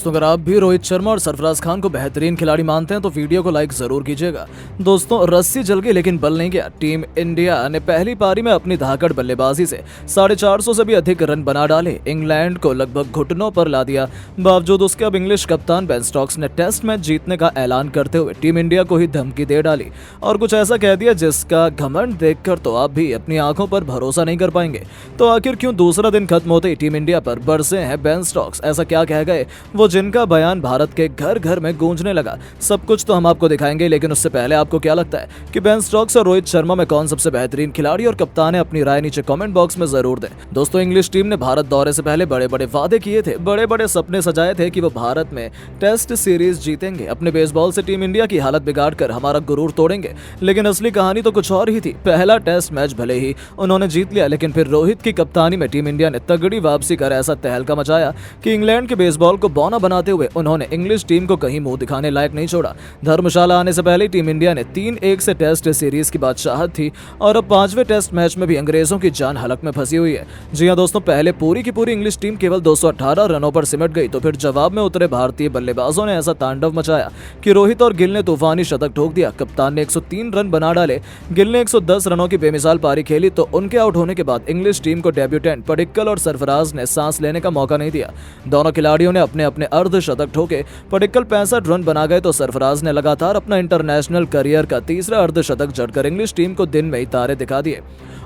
दोस्तों अगर आप भी रोहित शर्मा और सरफराज खान को बेहतरीन खिलाड़ी मानते हैं तो वीडियो को लाइक जरूर कीजिएगा। दोस्तों रस्सी जल गई लेकिन बल नहीं गया। टीम इंडिया ने पहली पारी में अपनी धाकड़ बल्लेबाजी से 450 से भी अधिक रन बना डाले, इंग्लैंड को लगभग घुटनों पर ला दिया। बावजूद उसके अब इंग्लिश कप्तान बेन स्टोक्स ने टेस्ट मैच जीतने का ऐलान करते हुए टीम इंडिया को ही धमकी दे डाली और कुछ ऐसा कह दिया जिसका घमंड देखकर तो आप भी अपनी आंखों पर भरोसा नहीं कर पाएंगे। तो आखिर क्यों दूसरा दिन खत्म होते ही टीम इंडिया पर बरसे हैं बेन स्टोक्स? ऐसा क्या कह गए वो जिनका बयान भारत के घर घर में गूंजने लगा? सब कुछ तो हम आपको दिखाएंगे, लेकिन उससे पहले आपको क्या लगता है कि बेन स्टोक्स और रोहित शर्मा में कौन सबसे बेहतरीन खिलाड़ी और कप्तान है? अपनी राय नीचे कमेंट बॉक्स में जरूर दें। दोस्तों इंग्लिश टीम ने भारत दौरे से पहले बड़े बड़े वादे किए थे, बड़े बड़े सपने सजाए थे कि वो भारत में टेस्ट सीरीज जीतेंगे, अपने बेसबॉल से टीम इंडिया की हालत बिगाड़ कर हमारा गुरूर तोड़ेंगे। लेकिन असली कहानी तो कुछ और ही थी। पहला टेस्ट मैच भले ही उन्होंने जीत लिया, लेकिन फिर रोहित की कप्तानी में टीम इंडिया ने तगड़ी वापसी कर ऐसा तहलका मचाया कि इंग्लैंड के बेसबॉल को बौना बनाते हुए उन्होंने इंग्लिश टीम को कहीं मुंह दिखाने लायक नहीं छोड़ा। धर्मशाला आने से पहले टीम इंडिया ने 3-1 से टेस्ट सीरीज की बादशाहत थी और अब 5वें टेस्ट मैच में भी अंग्रेजों की जान हलक में फंसी हुई है। जी हां दोस्तों, पहले पूरी की पूरी इंग्लिश टीम केवल 218 रनों पर सिमट गई, तो फिर जवाब में उतरे भारतीय बल्लेबाजों ने ऐसा तांडव मचाया कि रोहित और गिल ने तूफानी शतक ठोक दिया। कप्तान ने 103 रन बना डाले, गिल ने 110 रनों की बेमिसाल पारी खेली। तो उनके आउट होने के बाद इंग्लिश टीम को डेब्यूटेंट पडिक्कल और सरफराज ने सांस लेने का मौका नहीं दिया। दोनों खिलाड़ियों ने अपने अपने अर्धशतक ठोके। पडिक्कल 65 रन बना गए तो सरफराज ने लगातार अपना इंटरनेशनल करियर का तीसरा अर्धशतक जड़कर इंग्लिश टीम को दिन में ही तारे दिखा दिए।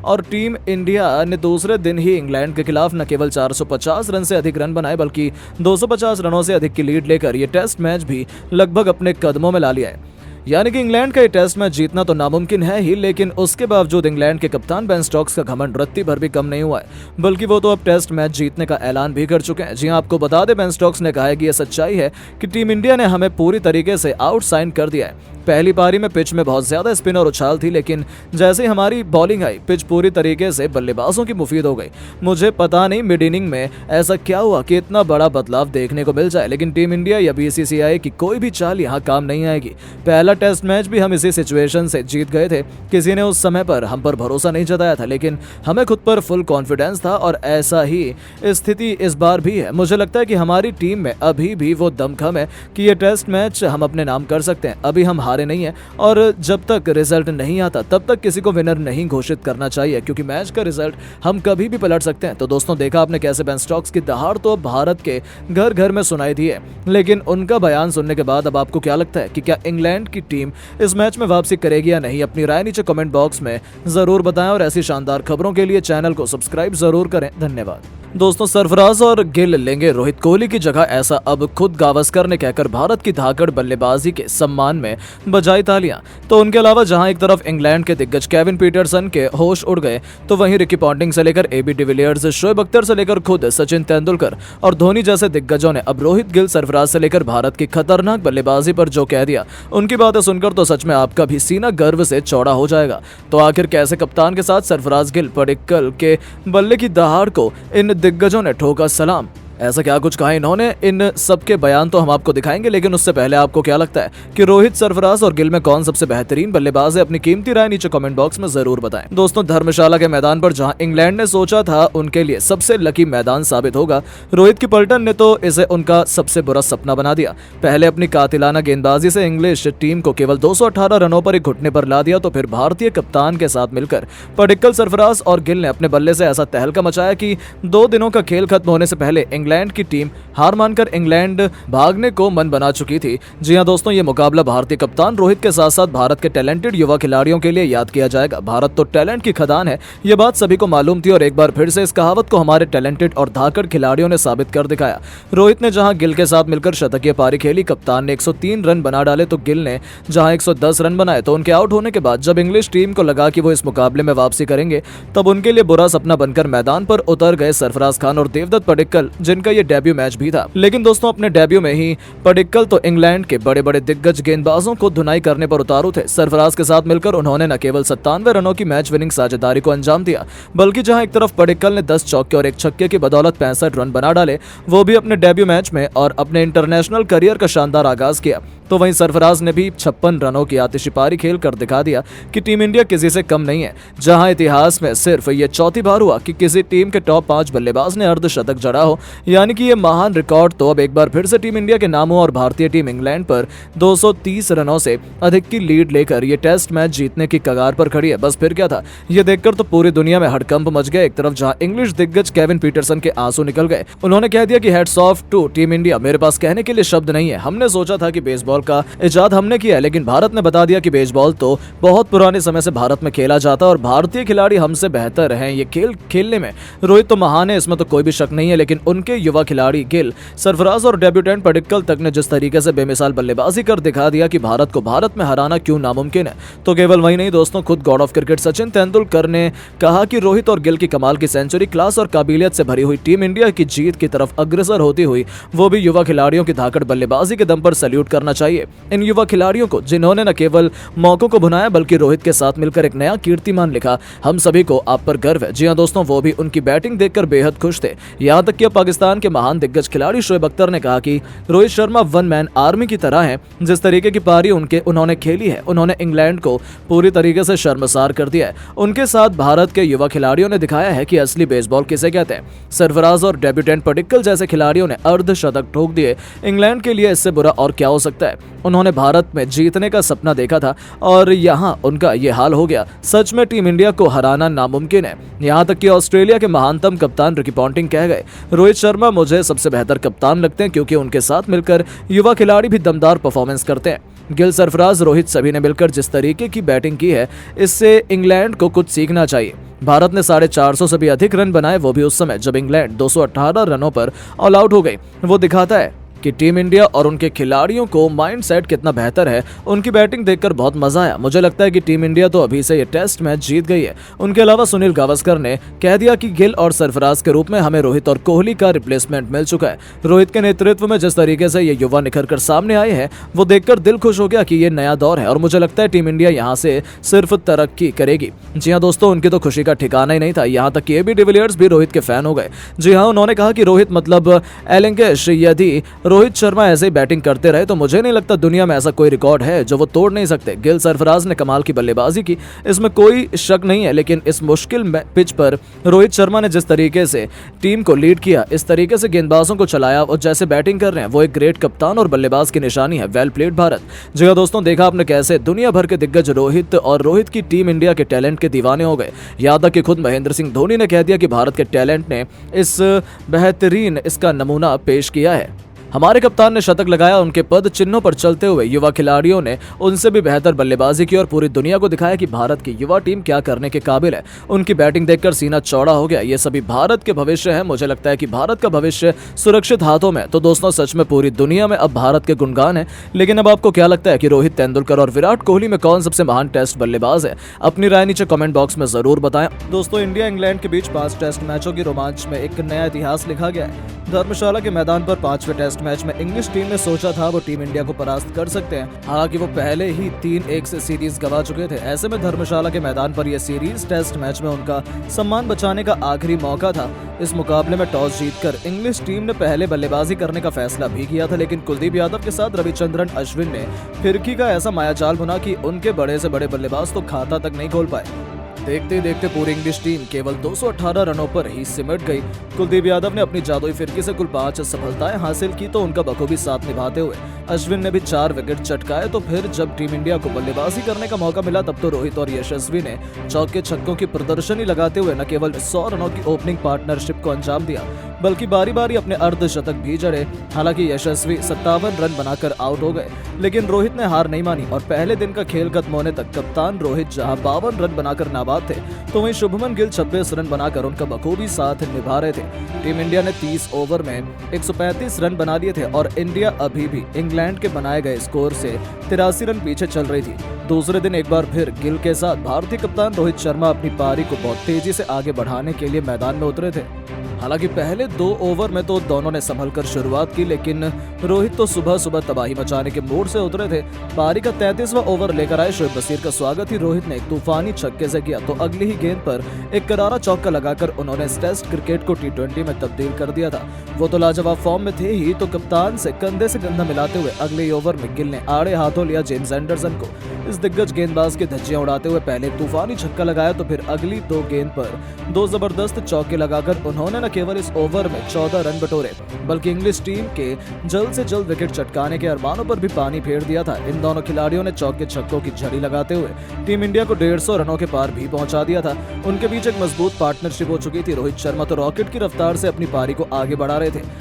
और टीम इंडिया ने दूसरे दिन ही इंग्लैंड के खिलाफ न केवल 450 रन से अधिक रन बनाए, बल्कि 250 रनों से अधिक की लीड लेकर ये टेस्ट मैच भी लगभग अपने कदमों में ला लिया है। यानी कि इंग्लैंड का ये टेस्ट मैच जीतना तो नामुमकिन है ही, लेकिन उसके बावजूद इंग्लैंड के कप्तान बेन स्टोक्स का घमंड रत्ती भर भी कम नहीं हुआ है, बल्कि वो तो अब टेस्ट मैच जीतने का ऐलान भी कर चुके हैं। जी हां, आपको बता दें बेन स्टोक्स ने कहा है कि यह सच्चाई है कि टीम इंडिया ने हमें पूरी तरीके से आउट साइन कर दिया है। पहली पारी में पिच में बहुत ज्यादा स्पिन और उछाल थी, लेकिन जैसे ही हमारी बॉलिंग आई पिच पूरी तरीके से बल्लेबाजों की मुफीद हो गई। मुझे पता नहीं मिड इनिंग में ऐसा क्या हुआ कि इतना बड़ा बदलाव देखने को मिल जाए, लेकिन टीम इंडिया या बीसीसीआई की कोई भी चाल यहाँ काम नहीं आएगी। पहला टेस्ट मैच भी हम इसी सिचुएशन से जीत गए थे। किसी ने उस समय पर हम पर भरोसा नहीं जताया था, लेकिन हमें खुद पर फुल कॉन्फिडेंस था और ऐसा ही स्थिति इस बार भी है। मुझे लगता है कि हमारी टीम में अभी भी वो दमखम है कि ये टेस्ट मैच हम अपने नाम कर सकते हैं। अभी हम नहीं है और जब तक रिजल्ट नहीं आता तब तक किसी को विनर नहीं घोषित करना चाहिए, क्योंकि मैच का रिजल्ट हम कभी भी पलट सकते हैं। तो दोस्तों देखा आपने कैसे बेन स्टोक्स की दहाड़ तो भारत के घर घर में सुनाई दी है, लेकिन उनका बयान सुनने के बाद अब आपको क्या लगता है कि क्या इंग्लैंड की टीम इस मैच में वापसी करेगी या नहीं? अपनी राय नीचे कमेंट बॉक्स में जरूर बताएं और ऐसी शानदार खबरों के लिए चैनल को सब्सक्राइब जरूर करें। धन्यवाद। दोस्तों सरफराज और गिल लेंगे रोहित कोहली की जगह, ऐसा अब खुद गावस्कर ने कहकर भारत की धाकड़ बल्लेबाजी के सम्मान में बजाई तालियां। तो उनके अलावा जहां एक तरफ इंग्लैंड के दिग्गज केविन पीटरसन के होश उड़ गए, तो वहीं रिकी पॉन्टिंग से लेकर एबी डिविलियर्स, शोएब अख्तर से लेकर खुद सचिन तेंदुलकर और धोनी जैसे दिग्गजों ने अब रोहित, गिल, सरफराज से लेकर भारत की खतरनाक बल्लेबाजी पर जो कह दिया, उनकी बातें सुनकर तो सच में आपका भी सीना गर्व से चौड़ा हो जाएगा। तो आखिर कैसे कप्तान के साथ सरफराज, गिल, पडिक्कल के बल्ले की दहाड़ को इन दिग्गजों ने ठोका सलाम? ऐसा क्या कुछ कहा इन्होंने? इन सबके बयान तो हम आपको दिखाएंगे, लेकिन उससे पहले आपको क्या लगता है कि रोहित, सरफराज और गिल में कौन सबसे बेहतरीन बल्लेबाज है? अपनी कीमती राय नीचे कमेंट बॉक्स में जरूर बताएं। दोस्तों धर्मशाला के मैदान पर जहां इंग्लैंड ने सोचा था उनके लिए सबसे लकी मैदान साबित होगा, रोहित की पलटन ने तो इसे उनका सबसे बुरा सपना बना दिया। पहले अपनी कातिलाना गेंदबाजी से इंग्लिश टीम को केवल 218 रनों पर ही घुटने पर ला दिया, तो फिर भारतीय कप्तान के साथ मिलकर पडिक्कल, सरफराज और गिल ने अपने बल्ले से ऐसा तहलका मचाया कि 2 दिनों का खेल खत्म होने से पहले इंग्लैंड की टीम हार मानकर इंग्लैंड भागने को मन बना चुकी थी। जी हां दोस्तों, ये मुकाबला भारतीय कप्तान रोहित के साथ साथ भारत के टैलेंटेड युवा खिलाड़ियों के लिए याद किया जाएगा। भारत तो टैलेंट की खदान है, ये बात सभी को मालूम थी और एक बार फिर से इस कहावत को हमारे टैलेंटेड और धाकड़ खिलाड़ियों ने साबित कर दिखाया। रोहित ने जहां गिल के साथ मिलकर शतकीय पारी खेली, कप्तान ने 103 रन बना डाले, तो गिल ने जहां 110 रन बनाए। तो उनके आउट होने के बाद जब इंग्लिश टीम को लगा कि वो इस मुकाबले में वापसी करेंगे, तब उनके लिए बुरा सपना बनकर मैदान पर उतर गए सरफराज खान और देवदत्त पडिक्कल, जिनका ये डेब्यू मैच भी था। लेकिन दोस्तों अपने डेब्यू में ही पडिक्कल तो इंग्लैंड के बड़े बड़े दिग्गज गेंदबाजों को धुनाई करने पर उतारू थे। सरफराज के साथ मिलकर उन्होंने न केवल 97 रनों की मैच विनिंग साझेदारी को अंजाम दिया, बल्कि जहां एक तरफ पडिक्कल ने 10 चौके और 1 छक्के की बदौलत 65 रन बना डाले, वो भी अपने डेब्यू मैच में, और अपने इंटरनेशनल करियर का शानदार आगाज किया। तो वहीं सरफराज ने भी 56 रनों की आतिशीपारी खेल कर दिखा दिया कि टीम इंडिया किसी से कम नहीं है। जहां इतिहास में सिर्फ ये चौथी बार हुआ कि किसी टीम के टॉप 5 बल्लेबाज ने अर्धशतक जड़ा हो, यानी कि ये महान रिकॉर्ड तो अब एक बार फिर से टीम इंडिया के नाम हुआ और भारतीय टीम इंग्लैंड पर 230 रनों से अधिक की लीड लेकर ये टेस्ट मैच जीतने की कगार पर खड़ी है। बस फिर क्या था, ये देखकर तो पूरी दुनिया में हड़कंप मच गया। एक तरफ जहां इंग्लिश दिग्गज केविन पीटरसन के आंसू निकल गए, उन्होंने कह दिया कि hats off to team India, मेरे पास कहने के लिए शब्द नहीं है। हमने सोचा था कि बेसबॉल का इजाद हमने किया है, लेकिन भारत ने बता दिया कि बेसबॉल तो बहुत पुराने समय से भारत में खेला जाता है और भारतीय खिलाड़ी हमसे बेहतर हैं ये खेल खेलने में। रोहित तो महान है, इसमें तो कोई भी शक नहीं है, लेकिन उनके युवा खिलाड़ी गिल, सरफराज और डेब्यूटेंट पडिक्कल तक ने जिस तरीके से बेमिसाल बल्लेबाजी कर दिखा दिया कि भारत को भारत में हराना क्यों नामुमकिन है। तो केवल वही नहीं दोस्तों, खुद God of cricket Sachin Tendulkar ने कहा कि रोहित और गिल की कमाल की सेंचुरी, क्लास और काबिलियत से भरी हुई टीम इंडिया की जीत की तरफ अग्रसर होती हुई वो भी युवा खिलाड़ियों की धाकड़ बल्लेबाजी के दम पर सैल्यूट करना चाहिए इन युवा खिलाड़ियों को, जिन्होंने न केवल मौकों को भुनाया बल्कि रोहित के साथ मिलकर एक नया कीर्तिमान लिखा। हम सभी को आप पर गर्व है। जी हां दोस्तों, वो भी उनकी बैटिंग देखकर बेहद खुश थे। यहां तक कि अब पाकिस्तान के महान दिग्गज खिलाड़ी शोएब अख्तर ने कहा कि Rohit Sharma one man army की तरह है। जिस तरीके की पारी उन्होंने खेली है, उन्होंने इंग्लैंड को पूरी तरीके से शर्मसार कर दिया है। उनके साथ भारत के युवा खिलाड़ियों ने दिखाया है कि असली बेसबॉल किसे कहते हैं। सरफराज और डेब्यूटेंट पडिक्कल जैसे खिलाड़ियों ने अर्धशतक ठोक दिए। इंग्लैंड के लिए इससे बुरा और क्या हो सकता है। उन्होंने भारत में जीतने का सपना देखा था और यहां उनका ये हाल हो गया। सच में टीम इंडिया को हराना नामुमकिन है। यहां तक कि ऑस्ट्रेलिया के महानतम कप्तान रिकी पॉन्टिंग कह गए, रोहित शर्मा मुझे सबसे बेहतर कप्तान लगते हैं क्योंकि उनके साथ मिलकर युवा खिलाड़ी भी दमदार परफॉर्मेंस करते हैं। गिल, सरफराज, रोहित सभी ने मिलकर जिस तरीके की बैटिंग की है, इससे इंग्लैंड को कुछ सीखना चाहिए। भारत ने 450 से भी अधिक रन बनाए, वो भी उस समय जब इंग्लैंड 218 रनों पर ऑल आउट हो गई। वो दिखाता है कि टीम इंडिया और उनके खिलाड़ियों को माइंडसेट कितना बेहतर है। उनकी बैटिंग देखकर बहुत मजा आया। मुझे लगता है कि टीम इंडिया तो अभी से ये टेस्ट मैच जीत गई है। उनके अलावा सुनील गावस्कर ने कह दिया कि गिल और सरफराज के रूप में हमें रोहित और कोहली का रिप्लेसमेंट मिल चुका है। रोहित के नेतृत्व में जिस तरीके से ये युवा निखर कर सामने आए हैं, वो देखकर दिल खुश हो गया कि ये नया दौर है और मुझे लगता है टीम इंडिया यहाँ से सिर्फ तरक्की करेगी। जी हाँ दोस्तों, उनकी तो खुशी का ठिकाना ही नहीं था। यहाँ तक कि एबी डिविलियर्स भी रोहित के फैन हो गए। जी हाँ, उन्होंने कहा कि रोहित मतलब एलेंकेश, यदि रोहित शर्मा ऐसे बैटिंग करते रहे तो मुझे नहीं लगता दुनिया में ऐसा कोई रिकॉर्ड है जो वो तोड़ नहीं सकते। गिल, सरफराज ने कमाल की बल्लेबाजी की, इसमें कोई शक नहीं है, लेकिन इस मुश्किल पिच पर रोहित शर्मा ने जिस तरीके से टीम को लीड किया, इस तरीके से गेंदबाजों को चलाया और जैसे बैटिंग कर रहे हैं, वो एक ग्रेट कप्तान और बल्लेबाज की निशानी है। Well played Bharat. जी हाँ दोस्तों, देखा आपने कैसे दुनिया भर के दिग्गज रोहित और रोहित की टीम इंडिया के टैलेंट के दीवाने हो गए। याद तक कि खुद महेंद्र सिंह धोनी ने कह दिया कि भारत के टैलेंट ने इस बेहतरीन इसका नमूना पेश किया है। हमारे कप्तान ने शतक लगाया। उनके पद चिन्हों पर चलते हुए युवा खिलाड़ियों ने उनसे भी बेहतर बल्लेबाजी की और पूरी दुनिया को दिखाया कि भारत की युवा टीम क्या करने के काबिल है। उनकी बैटिंग देखकर सीना चौड़ा हो गया। ये सभी भारत के भविष्य है। मुझे लगता है कि भारत का भविष्य सुरक्षित हाथों में। तो दोस्तों, सच में पूरी दुनिया में अब भारत के गुणगान है। लेकिन अब आपको क्या लगता है कि रोहित, तेंदुलकर और विराट कोहली में कौन सबसे महान टेस्ट बल्लेबाज है? अपनी राय नीचे कमेंट बॉक्स में जरूर बताएं। दोस्तों, इंडिया इंग्लैंड के बीच 5 टेस्ट मैचों की रोमांच में एक नया इतिहास लिखा गया है। धर्मशाला के मैदान पर 5वें टेस्ट मैच में इंग्लिश टीम ने सोचा था वो टीम इंडिया को परास्त कर सकते हैं। हालांकि वो पहले ही 3-1 से सीरीज गंवा चुके थे। ऐसे में धर्मशाला के मैदान पर यह सीरीज टेस्ट मैच में उनका सम्मान बचाने का आखिरी मौका था। इस मुकाबले में टॉस जीतकर इंग्लिश टीम ने पहले बल्लेबाजी करने का फैसला भी किया था, लेकिन कुलदीप यादव के साथ रविचंद्रन अश्विन ने फिरकी का ऐसा मायाजाल बुना कि उनके बड़े से बड़े बल्लेबाज तो खाता तक नहीं खोल पाए। देखते देखते पूरी इंग्लिश टीम केवल 218 रनों पर ही सिमट गई। कुलदीप यादव ने अपनी जादुई फिरकी से कुल 5 सफलताएं हासिल की, तो उनका बखूबी साथ निभाते हुए अश्विन ने भी 4 विकेट चटकाए। तो फिर जब टीम इंडिया को बल्लेबाजी करने का मौका मिला, तब तो रोहित और यशस्वी ने चौके छक्कों की प्रदर्शनी लगाते हुए न केवल 100 रनों की ओपनिंग पार्टनरशिप को अंजाम दिया, बल्कि बारी बारी अपने अर्धशतक भी जड़े। हालांकि यशस्वी 57 रन बनाकर आउट हो गए, लेकिन रोहित ने हार नहीं मानी और पहले दिन का खेल खत्म होने तक कप्तान रोहित जहां 52 रन बनाकर नाबाद थे, तो वहीं शुभमन गिल 26 रन बनाकर उनका बखूबी साथ निभा रहे थे। टीम इंडिया ने 30 ओवर में 135 रन बना लिए थे और इंडिया अभी भी इंग्लैंड के बनाए गए स्कोर से 83 रन पीछे चल रही थी। दूसरे दिन एक बार फिर गिल के साथ भारतीय कप्तान रोहित शर्मा अपनी पारी को बहुत तेजी से आगे बढ़ाने के लिए मैदान में उतरे थे। हालांकि पहले 2 ओवर में तो दोनों ने संभल कर शुरुआत की, लेकिन रोहित तो सुबह सुबह तबाही मचाने के मूड से उतरे थे। पारी का 33वां ओवर लेकर आए शोएब बशीर का स्वागत ही रोहित ने एक तूफानी छक्के से किया, तो अगली ही गेंद पर एक करारा चौका लगाकर उन्होंने इस टेस्ट क्रिकेट को T20 में तब्दील कर दिया था। वो तो लाजवाब फॉर्म में थे ही, तो कप्तान से कंधे से कंधा मिलाते हुए अगले ओवर में गिल ने आड़े हाथों लिया जेम्स एंडरसन को। इस दिग्गज गेंदबाज के धज्जियां उड़ाते हुए पहले तूफानी छक्का लगाया तो फिर अगली 2 गेंद पर 2 जबरदस्त चौके लगाकर उन्होंने न केवल इस ओवर में 14 रन बटोरे बल्कि इंग्लिश टीम के जल्द से जल्द विकेट चटकाने के अरमानों पर भी पानी फेर दिया था। इन दोनों खिलाड़ियों ने चौके छक्कों की झड़ी लगाते हुए टीम इंडिया को 150 रनों के पार भी पहुंचा दिया था। उनके बीच एक मजबूत पार्टनरशिप हो चुकी थी। रोहित शर्मा तो रॉकेट की रफ्तार से अपनी पारी को आगे बढ़ा रहे थे